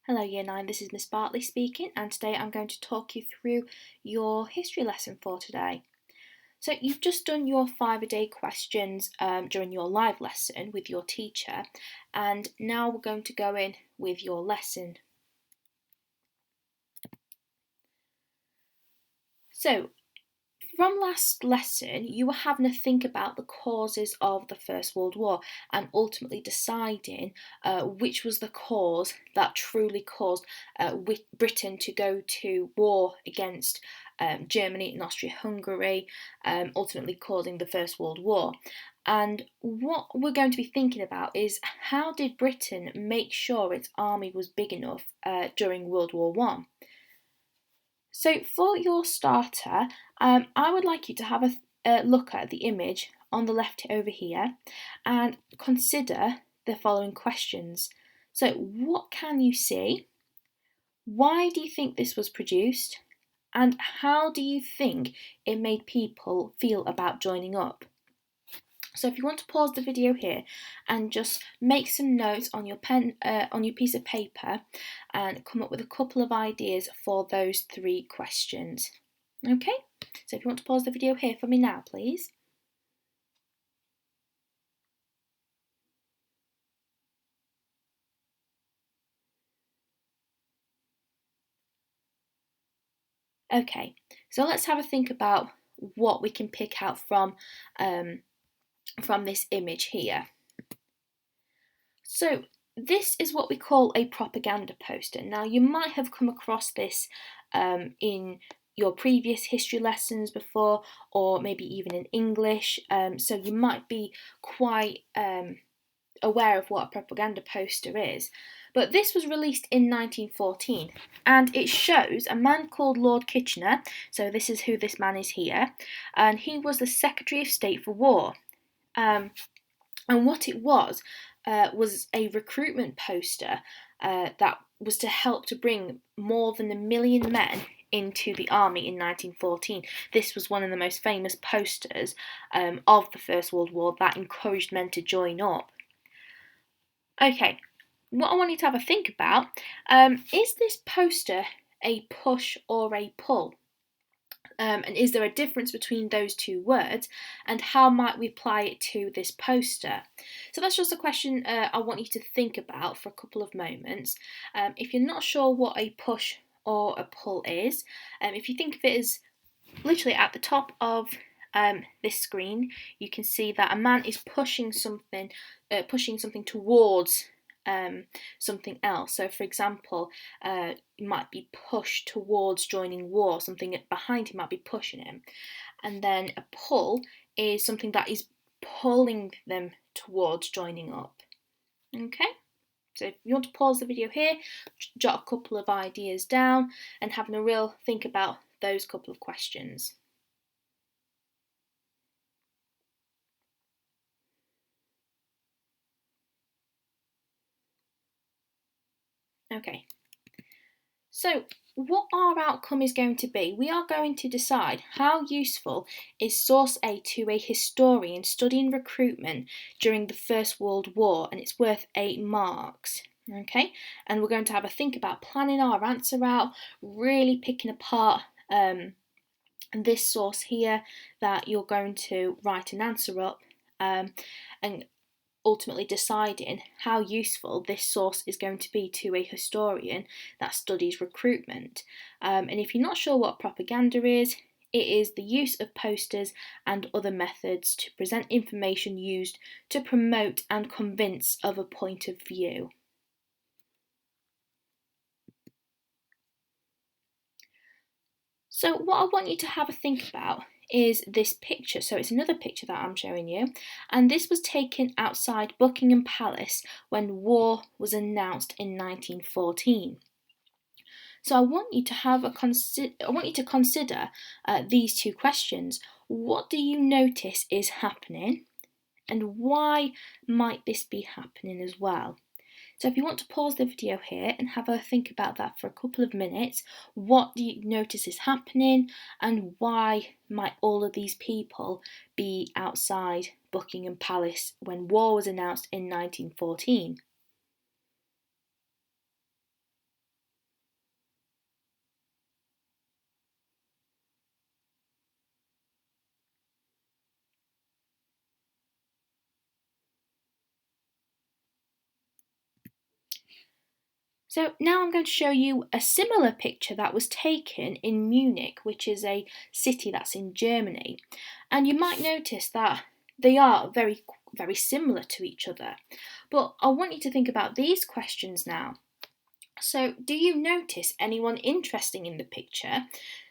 Hello Year 9, this is Miss Bartley speaking, and today I'm going to talk you through your history lesson for today. So you've just done your 5-a-day questions during your live lesson with your teacher, and now we're going to go in with your lesson. So from last lesson, you were having to think about the causes of the First World War and ultimately deciding which was the cause that truly caused Britain to go to war against Germany and Austria-Hungary, ultimately causing the First World War. And what we're going to be thinking about is how did Britain make sure its army was big enough during World War One? So for your starter, I would like you to have a look at the image on the left over here and consider the following questions. So what can you see? Why do you think this was produced? And how do you think it made people feel about joining up? So if you want to pause the video here and just make some notes on your pen, on your piece of paper, and come up with a couple of ideas for those 3 questions. Okay, so if you want to pause the video here for me now, please. Okay, so let's have a think about what we can pick out from this image here. So this is what we call a propaganda poster. Now you might have come across this in your previous history lessons before, or maybe even in English, so you might be quite aware of what a propaganda poster is. But this was released in 1914 and it shows a man called Lord Kitchener, so this is who this man is here, and he was the Secretary of State for War. And what it was a recruitment poster that was to help to bring more than 1 million men into the army in 1914. This was one of the most famous posters of the First World War that encouraged men to join up. Okay, what I want you to have a think about, is this poster a push or a pull? And is there a difference between those 2 words, and how might we apply it to this poster? So that's just a question I want you to think about for a couple of moments. If you're not sure what a push or a pull is, if you think of it as literally at the top of this screen, you can see that a man is pushing something towards something else. So for example, it might be pushed towards joining war, something behind him might be pushing him. And then a pull is something that is pulling them towards joining up. Okay, so if you want to pause the video here, jot a couple of ideas down and having a real think about those couple of questions. Okay, so what our outcome is going to be, we are going to decide how useful is source A to a historian studying recruitment during the First World War, and it's worth 8 marks. Okay, and we're going to have a think about planning our answer out, really picking apart this source here that you're going to write an answer up, and ultimately deciding how useful this source is going to be to a historian that studies recruitment. And if you're not sure what propaganda is, it is the use of posters and other methods to present information used to promote and convince of a point of view. So what I want you to have a think about is this picture. So it's another picture that I'm showing you, and this was taken outside Buckingham Palace when war was announced in 1914. So I want you to consider these 2 questions. What do you notice is happening, and why might this be happening as well? So if you want to pause the video here and have a think about that for a couple of minutes, what do you notice is happening, and why might all of these people be outside Buckingham Palace when war was announced in 1914? So now I'm going to show you a similar picture that was taken in Munich, which is a city that's in Germany. And you might notice that they are very, very similar to each other. But I want you to think about these questions now. So, do you notice anyone interesting in the picture?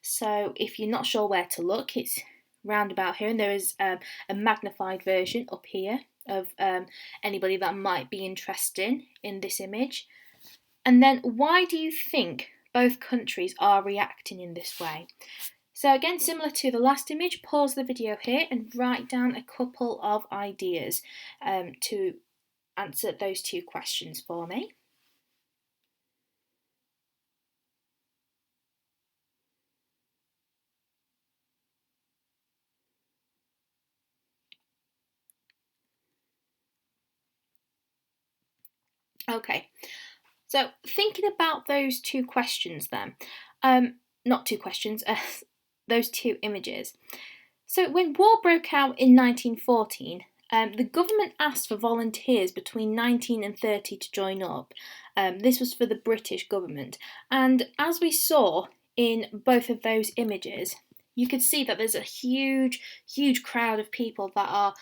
So, if you're not sure where to look, it's round about here, and there is a magnified version up here of anybody that might be interested in this image. And then, why do you think both countries are reacting in this way? So, again, similar to the last image, pause the video here and write down a couple of ideas to answer those two questions for me. Okay, so thinking about those two questions then, not two questions, those two images. So when war broke out in 1914, the government asked for volunteers between 19 and 30 to join up. This was for the British government, and as we saw in both of those images, you could see that there's a huge, huge crowd of people that are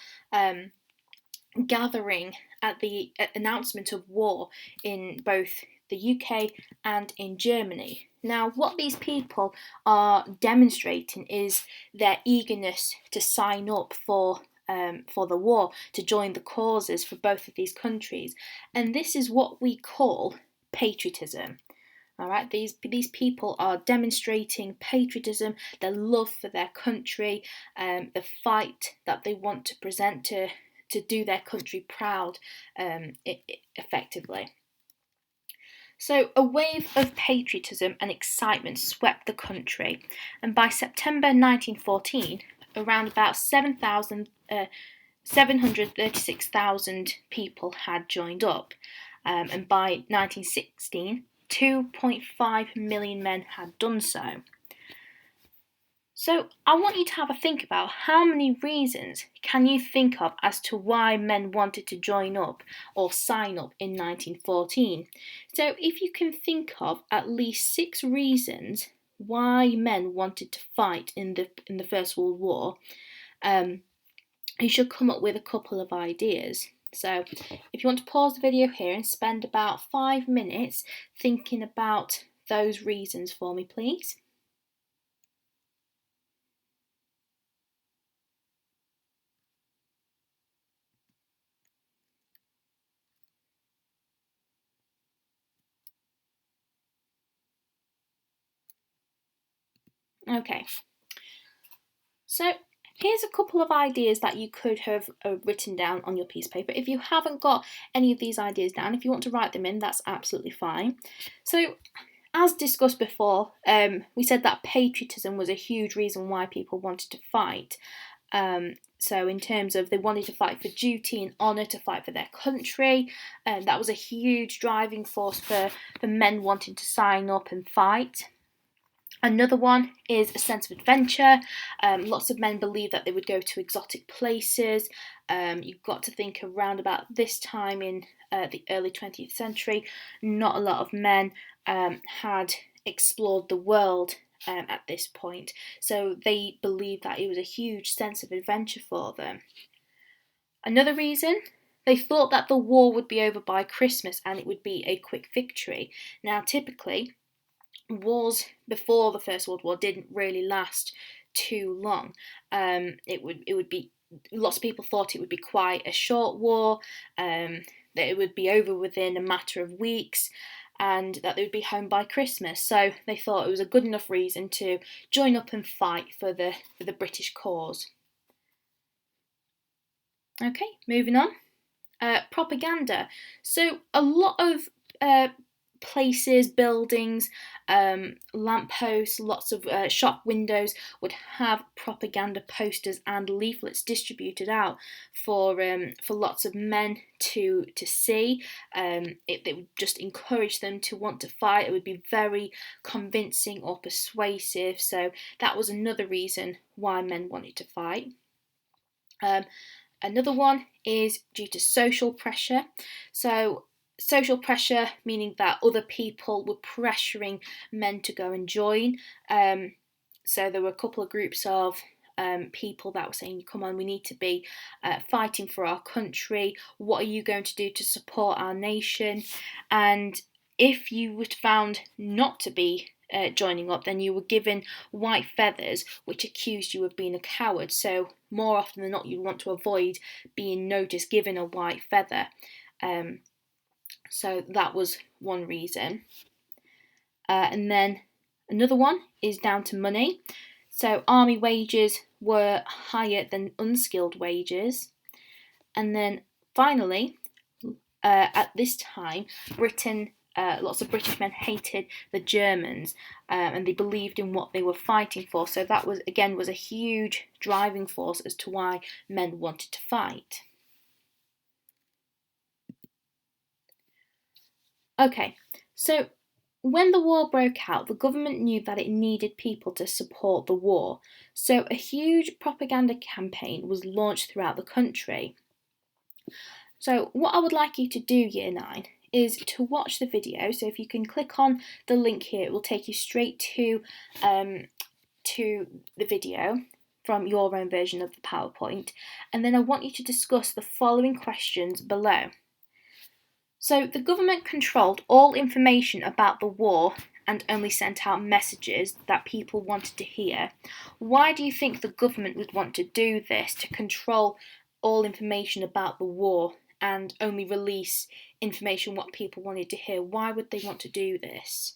gathering at the announcement of war in both the UK and in Germany. Now, what these people are demonstrating is their eagerness to sign up for the war, to join the causes for both of these countries, and this is what we call patriotism. All right, these people are demonstrating patriotism, their love for their country, the fight that they want to present to do their country proud, effectively. So a wave of patriotism and excitement swept the country, and by September 1914, around about 736,000 people had joined up, and by 1916, 2.5 million men had done so. So I want you to have a think about how many reasons can you think of as to why men wanted to join up or sign up in 1914. So if you can think of at least 6 reasons why men wanted to fight in the First World War, you should come up with a couple of ideas. So if you want to pause the video here and spend about 5 minutes thinking about those reasons for me, please. Okay, so here's a couple of ideas that you could have written down on your piece of paper. If you haven't got any of these ideas down, if you want to write them in, that's absolutely fine. So, as discussed before, we said that patriotism was a huge reason why people wanted to fight. So in terms of they wanted to fight for duty and honour, to fight for their country, that was a huge driving force for men wanting to sign up and fight. Another one is a sense of adventure. Lots of men believe that they would go to exotic places. You've got to think around about this time in the early 20th century, not a lot of men had explored the world at this point. So they believed that it was a huge sense of adventure for them. Another reason, they thought that the war would be over by Christmas and it would be a quick victory. Now, typically, wars before the First World War didn't really last too long. It would be, lots of people thought it would be quite a short war, that it would be over within a matter of weeks, and that they would be home by Christmas. So they thought it was a good enough reason to join up and fight for the British cause. Okay, moving on. Propaganda. So a lot of places, buildings, lampposts, lots of shop windows would have propaganda posters and leaflets distributed out for lots of men to see. It would just encourage them to want to fight. It would be very convincing or persuasive. So that was another reason why men wanted to fight. Another one is due to social pressure. So social pressure, meaning that other people were pressuring men to go and join. So there were a couple of groups of people that were saying, come on, we need to be fighting for our country. What are you going to do to support our nation? And if you were found not to be joining up, then you were given white feathers, which accused you of being a coward. So more often than not, you want to avoid being noticed, given a white feather. So that was one reason. And then another one is down to money. So army wages were higher than unskilled wages. And then finally, at this time, Britain, lots of British men hated the Germans, and they believed in what they were fighting for. So that was a huge driving force as to why men wanted to fight. Okay, so when the war broke out, the government knew that it needed people to support the war, so a huge propaganda campaign was launched throughout the country. So what I would like you to do, Year 9, is to watch the video. So if you can click on the link here, it will take you straight to the video from your own version of the PowerPoint, and then I want you to discuss the following questions below. So the government controlled all information about the war and only sent out messages that people wanted to hear. Why do you think the government would want to do this, to control all information about the war and only release information what people wanted to hear? Why would they want to do this?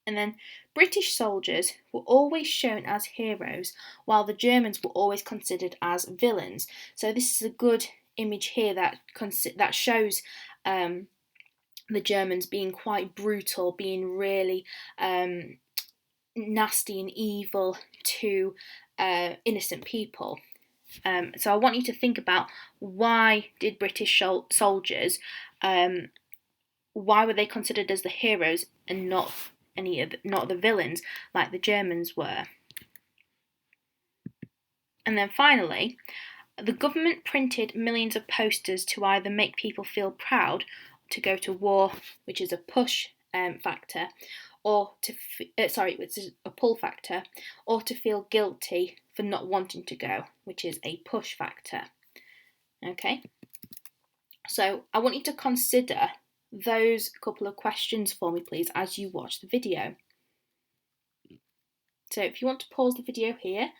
And then British soldiers were always shown as heroes, while the Germans were always considered as villains. So this is a good image here that shows the Germans being quite brutal, being really nasty and evil to innocent people. So I want you to think about, why did British soldiers, why were they considered as the heroes and not the villains like the Germans were? And then finally, the government printed millions of posters to either make people feel proud to go to war, which is a push factor, or which is a pull factor, or to feel guilty for not wanting to go, which is a push factor. Okay, so I want you to consider those couple of questions for me, please, as you watch the video. So if you want to pause the video here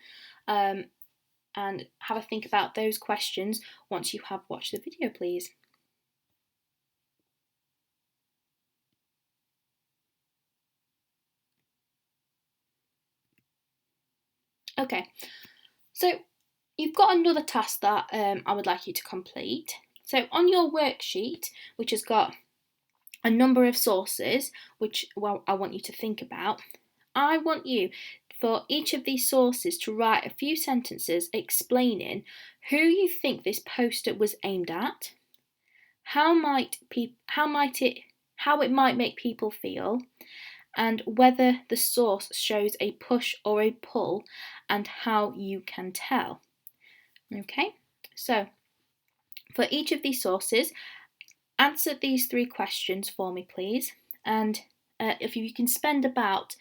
and have a think about those questions once you have watched the video, please. Okay, so you've got another task that I would like you to complete. So on your worksheet, which has got a number of sources, which I want you to think about, I want you, for each of these sources, to write a few sentences explaining who you think this poster was aimed at, how it might make people feel, and whether the source shows a push or a pull, and how you can tell. Okay, so for each of these sources, answer these 3 questions for me, please, and if you can spend about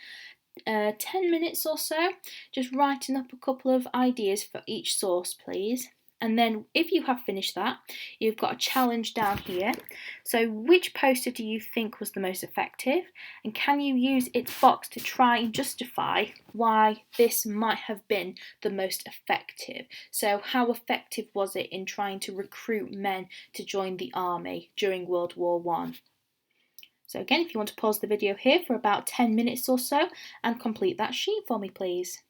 10 minutes or so just writing up a couple of ideas for each source, please. And then if you have finished that, you've got a challenge down here. So which poster do you think was the most effective? And can you use its box to try and justify why this might have been the most effective? So how effective was it in trying to recruit men to join the army during World War I? So again, if you want to pause the video here for about 10 minutes or so and complete that sheet for me, please.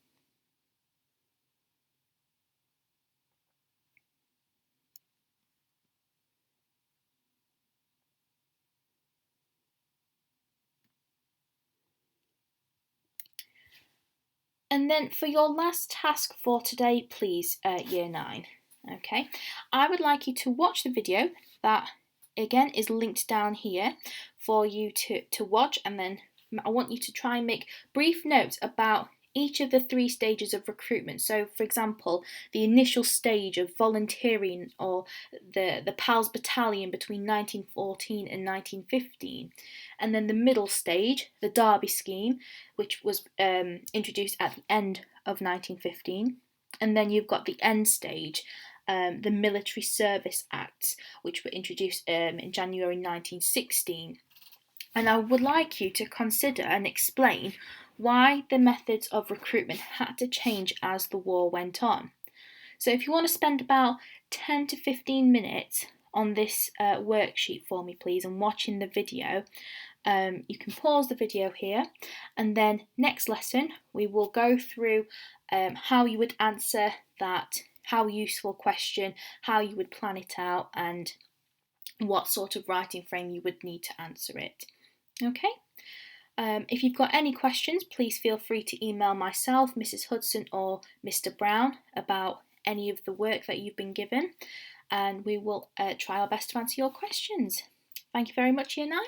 And then for your last task for today, please, Year 9, okay, I would like you to watch the video that, again, is linked down here for you to watch, and then I want you to try and make brief notes about each of the 3 stages of recruitment. So, for example, the initial stage of volunteering or the PALS battalion between 1914 and 1915, and then the middle stage, the Derby scheme, which was introduced at the end of 1915, and then you've got the end stage, the Military Service Acts, which were introduced in January 1916. And I would like you to consider and explain why the methods of recruitment had to change as the war went on. So if you want to spend about 10 to 15 minutes on this worksheet for me, please, and watching the video, you can pause the video here, and then next lesson we will go through how you would answer that how useful question, how you would plan it out, and what sort of writing frame you would need to answer it. Okay? If you've got any questions, please feel free to email myself, Mrs. Hudson, or Mr. Brown about any of the work that you've been given, and we will try our best to answer your questions. Thank you very much, Year 9.